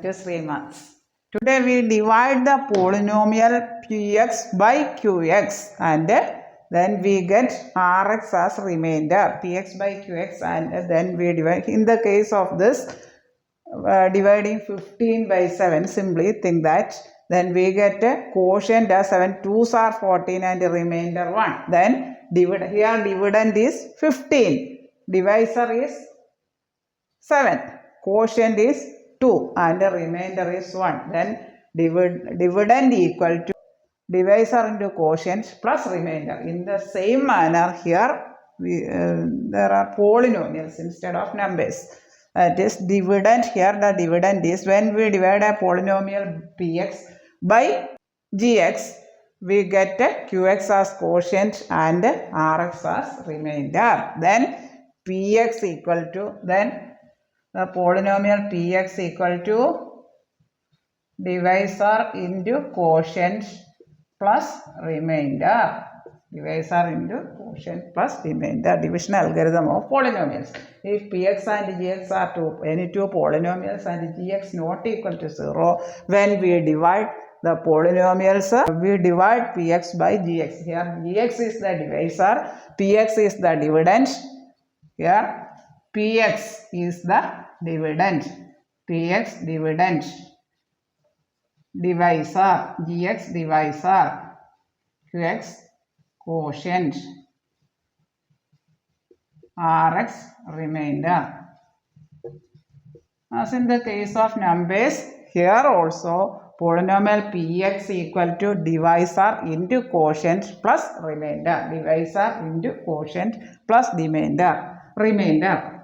to Sriman's. Today we divide the polynomial px by qx and then we get rx as remainder, px by qx, and then we divide. In the case of this dividing 15 by 7, simply think that then we get a quotient as 7, 2s are 14 and the remainder 1. Then here dividend is 15, divisor is 7, quotient is 2 and the remainder is 1. Then dividend equal to divisor into quotient plus remainder. In the same manner here there are polynomials instead of numbers. That is dividend. Here the dividend is when we divide a polynomial px by gx, we get qx as quotient and rx as remainder. Then px equal to, then the polynomial px equal to divisor into quotient plus remainder. Divisor into quotient plus remainder. Division algorithm of polynomials. If px and gx are any two polynomials and gx not equal to 0, when we divide the polynomials, we divide px by gx. Here gx is the divisor, px is the dividend. Here px is the dividend, px dividend, divisor, gx divisor, qx quotient, rx remainder. As in the case of numbers, here also polynomial px equal to divisor into quotient plus remainder, divisor into quotient plus remainder.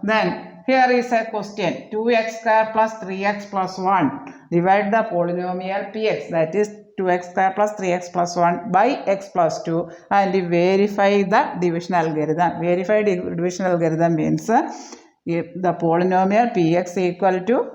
Then here is a question, 2x square plus 3x plus 1. Divide the polynomial px, that is 2x square plus 3x plus 1 by x plus 2 and verify the division algorithm. Verify division algorithm means if the polynomial px equal to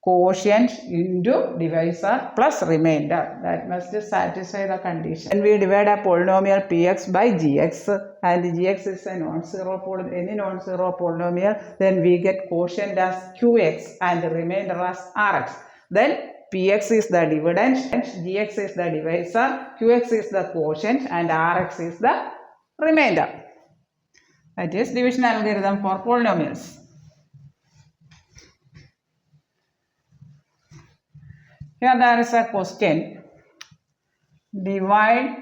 quotient into divisor plus remainder, that must satisfy the condition. When we divide a polynomial px by gx and gx is a non-zero any non-zero polynomial, then we get quotient as qx and remainder as rx. Then px is the dividend, gx is the divisor, qx is the quotient and rx is the remainder. That is division algorithm for polynomials. Here there is a question, divide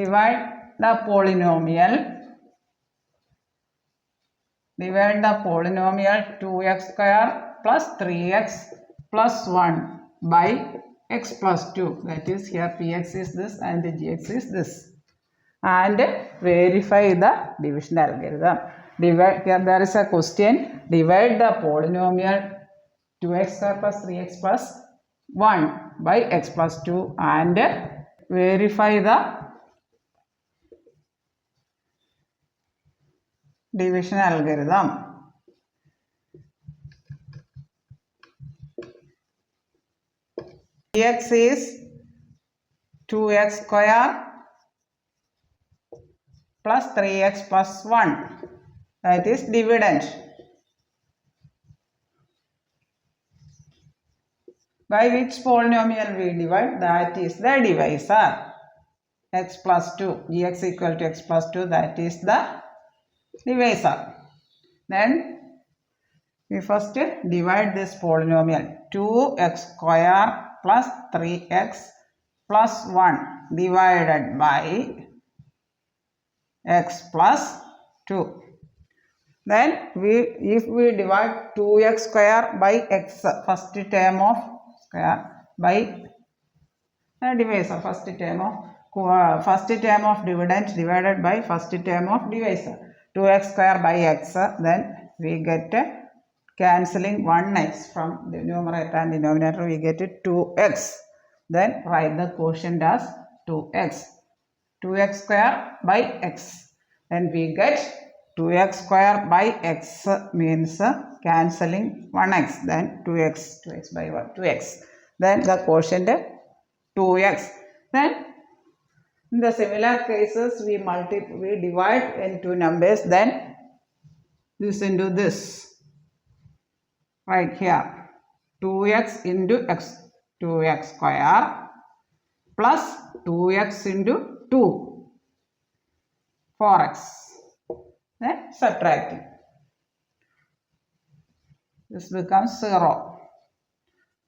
the polynomial 2x square plus 3x plus 1 by x plus 2. That is, here px is this and gx is this, and verify the division algorithm. Here there is a question, divide the polynomial 2x square plus 3x plus 1 by x plus 2 and verify the division algorithm. X is 2x square plus 3x plus 1, that is dividend. By which polynomial we divide? That is the divisor, x plus 2, gx equal to x plus 2, that is the divisor. Then we first divide this polynomial, 2x square plus 3x plus 1 divided by x plus 2. Then if we divide 2x square by x, first term of square by divisor, first term of dividend divided by first term of divisor, 2x square by x, then we get cancelling 1x from the numerator and denominator, we get 2x. Then write the quotient as 2x square by x. Then we get 2x square by x means cancelling 1x, then 2x by 1, 2x. Then the quotient 2x. Then in the similar cases we divide into numbers, then this into this right here. 2x into x, 2x square plus 2x into 2, 4x. Then subtracting. This becomes 0.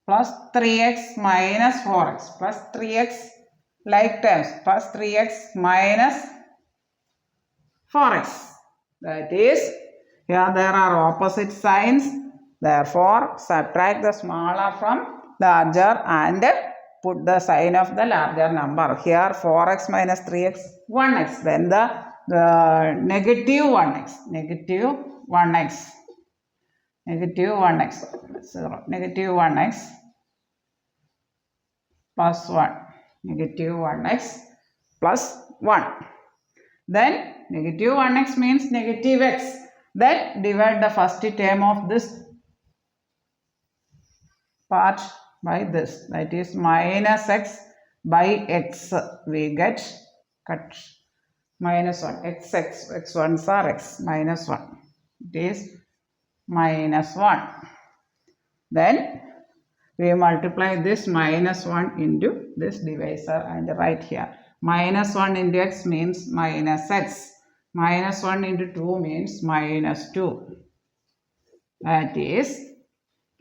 Plus 3x minus 4x plus 3x like terms plus 3x minus 4x. That is, here there are opposite signs. Therefore, subtract the smaller from larger and put the sign of the larger number. Here 4x minus 3x, 1x. Then the negative 1x. Negative 1x. Negative 1x. 0. Negative 1x plus 1. Negative 1x plus 1. Then negative 1x means negative x. Then divide the first term of this part by this. That is minus x by x. We get cut minus 1. X1s are x. Minus 1. It is minus 1. Then we multiply this minus 1 into this divisor and write here. Minus 1 into x means minus x. Minus 1 into 2 means minus 2. That is,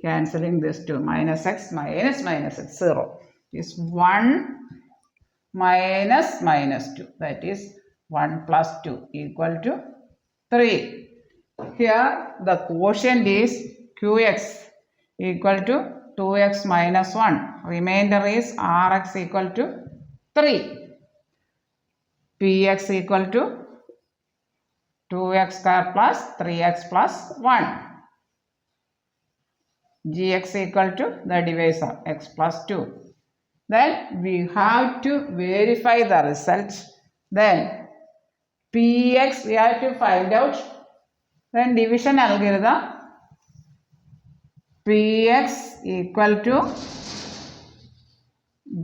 cancelling this 2. Minus x minus minus x, 0. Is 1 minus minus 2. That is 1 plus 2 equal to 3. Here the quotient is qx equal to 2x minus 1. Remainder is rx equal to 3. Px equal to 2x square plus 3x plus 1. Gx equal to the divisor x plus 2. Then we have to verify the result. Then Px we have to find out. Then division algorithm. Px equal to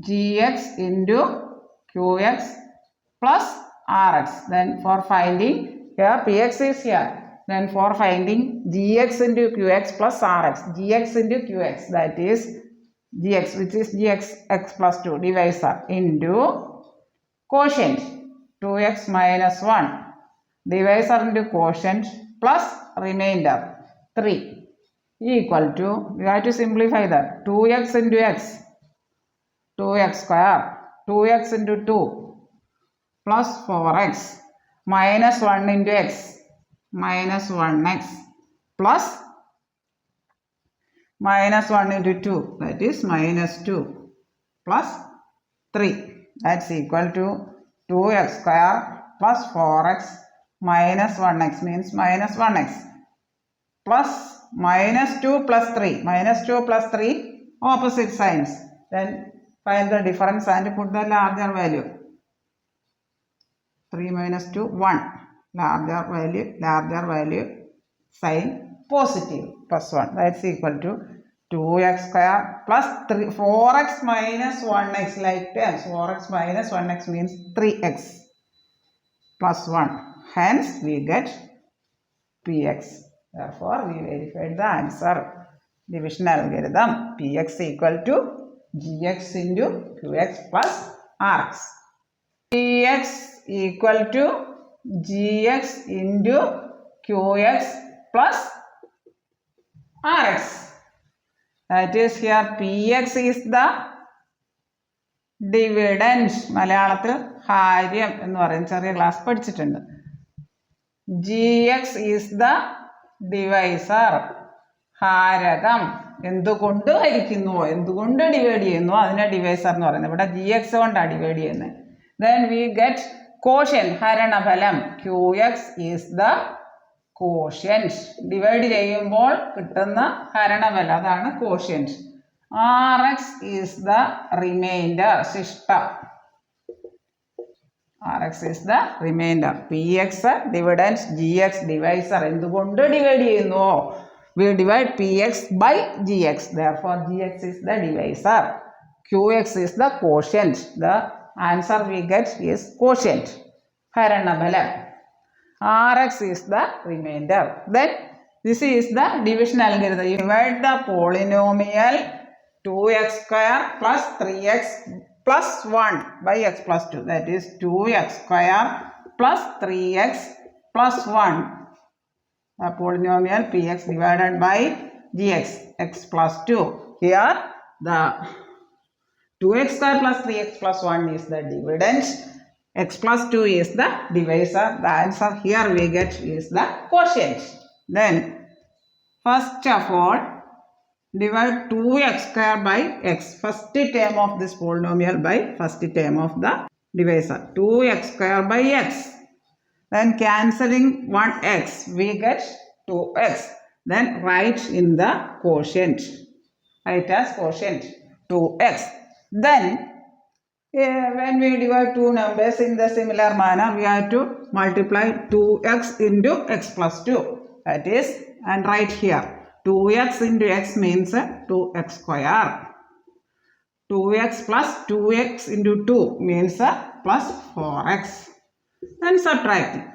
Gx into Qx plus Rx. Then for finding, here Px is here. Then for finding Gx into Qx plus Rx. Gx into Qx, that is Gx, which is Gx x plus 2 divisor into quotient 2x minus 1. Divisor into quotient plus remainder 3 equal to, we have to simplify that, 2x into x, 2x square, 2x into 2 plus 4x minus 1 into x, minus 1x plus minus 1 into 2, that is minus 2 plus 3. That's equal to 2x square plus 4x minus 1x means minus 1x plus minus 2 plus 3. Minus 2 plus 3 opposite signs. Then find the difference and put the larger value. 3 minus 2, 1. Larger value, sign positive, plus 1. That's equal to 2x square plus 4x minus 1x like terms. 4x minus 1x means 3x plus 1. Hence, we get Px. Therefore, we verified the answer. Division algorithm. Px equal to Gx into Qx plus Rx. Px equal to Gx into Qx plus Rx. That is, here Px is the dividend. മലയാളത്തിൽ ഹാര്യം എന്ന് പറയും, ചെറിയ class പഠിച്ചിട്ടുണ്ട്. Gx is the divisor. ഹാരകം. എന്തുകൊണ്ട് ഹരിക്കുന്നുവോ, എന്തുകൊണ്ട് divide ചെയ്യുന്നു, അതിനെ divisor എന്ന് പറയുന്നത്. ഇവിടെ Gx കൊണ്ടാണ് ഡിവൈഡ് ചെയ്യുന്നത്. Then we get quotient, ഹരണഫലം. Qx is the quotient. Divide ചെയ്യുമ്പോൾ കിട്ടുന്ന ഹരണഫലം, അതാണ് quotient. Rx is the remainder, ശിഷ്ടം. Rx is the remainder. Px dividend, Gx divisor. എന്തുകൊണ്ട് divide ചെയ്യുന്നുവോ, we divide Px by Gx. Therefore, Gx is the divisor. Qx is the quotient. The answer we get is quotient. ഹരണഫലം. Rx is the remainder. Then This is the division algorithm. You divide the polynomial 2x square plus 3x plus 1 by x plus 2. That is 2x square plus 3x plus 1. The polynomial px divided by gx, x plus 2. Here the 2x square plus 3x plus 1 is the dividend. X plus 2 is the divisor. The answer here we get is the quotient. Then first of all, divide 2x square by x. First term of this polynomial by first term of the divisor. 2x square by x. Then cancelling 1x, we get 2x. Then write in the quotient. Write as quotient 2x. Then when we divide two numbers in the similar manner, we have to multiply 2x into x plus 2. That is, and write here 2x into x means 2x square. 2x plus 2x into 2 means plus 4x. Then subtracting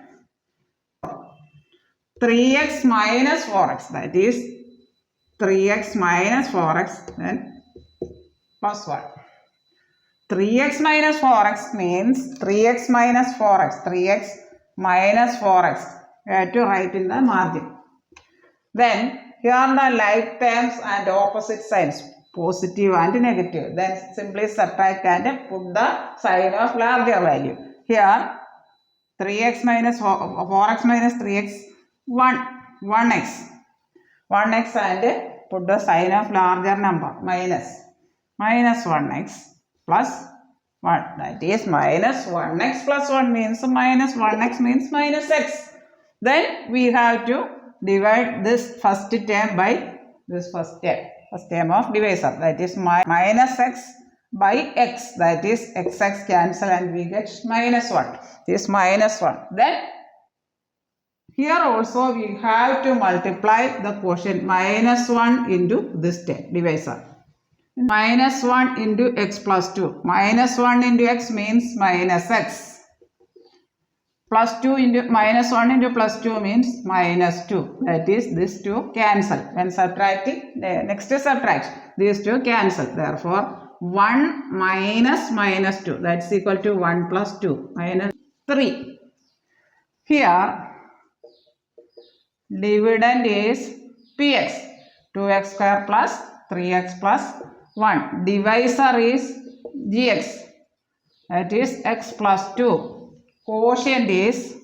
3x minus 4x, that is 3x minus 4x, then plus 1. 3x minus 4x means 3x minus 4x, 3x minus 4x. You have to write in the margin. Then here are the like terms and opposite signs, positive and negative. Then simply subtract and put the sign of larger value. Here 3x minus 4x minus 3x, 1x. 1x and put the sign of larger number, minus 1x plus 1. That is minus 1x plus 1 means minus 1x means minus x. Then we have to divide this first term by this first term of divisor. That is minus x by x. That is x cancel and we get minus 1. This minus 1. Then here also we have to multiply the quotient minus 1 into this term, divisor. Minus 1 into x plus 2. Minus 1 into x means minus x. Plus 2 into minus 1 into plus 2 means minus 2. That is, this 2 cancel. When subtracting, next is subtract. These 2 cancel. Therefore, 1 minus minus 2. That's equal to 1 plus 2 minus 3. Here, dividend is px. 2x square plus 3x plus 1. Divisor is gx. That is x plus 2. Quotient is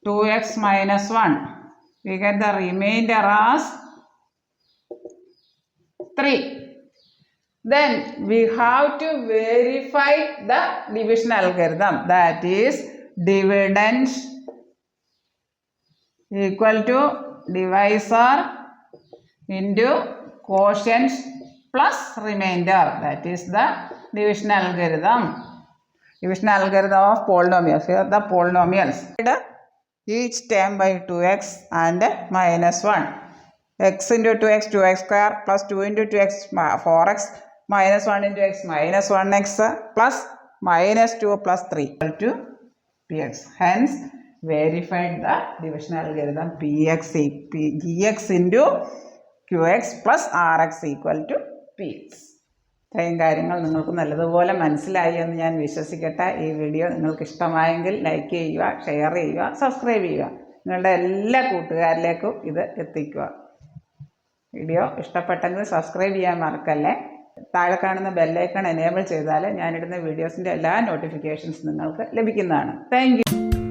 2x minus 1. We get the remainder as 3. Then we have to verify the division algorithm. That is, dividend equal to divisor into quotient plus remainder. That is the division algorithm. Division algorithm of polynomials. Here the polynomials. Each term by 2x and minus 1. X into 2x, 2x square plus 2 into 2x, 4x minus 1 into x minus 1x plus minus 2 plus 3 equal to px. Hence, verified the division algorithm gx into qx plus rx equal to px. ഇത്രയും കാര്യങ്ങൾ നിങ്ങൾക്ക് നല്ലതുപോലെ മനസ്സിലായി എന്ന് ഞാൻ വിശ്വസിക്കട്ടെ. ഈ video നിങ്ങൾക്ക് ഇഷ്ടമായെങ്കിൽ ലൈക്ക് ചെയ്യുക, ഷെയർ ചെയ്യുക, സബ്സ്ക്രൈബ് ചെയ്യുക. നിങ്ങളുടെ എല്ലാ കൂട്ടുകാരിലേക്കും ഇത് എത്തിക്കുക. വീഡിയോ ഇഷ്ടപ്പെട്ടെങ്കിൽ സബ്സ്ക്രൈബ് ചെയ്യാൻ മറക്കല്ലേ. താഴെ കാണുന്ന ബെല്ലൈക്കൺ എനേബിൾ ചെയ്താൽ ഞാനിടുന്ന വീഡിയോസിൻ്റെ എല്ലാ നോട്ടിഫിക്കേഷൻസ് നിങ്ങൾക്ക് ലഭിക്കുന്നതാണ്. Thank you.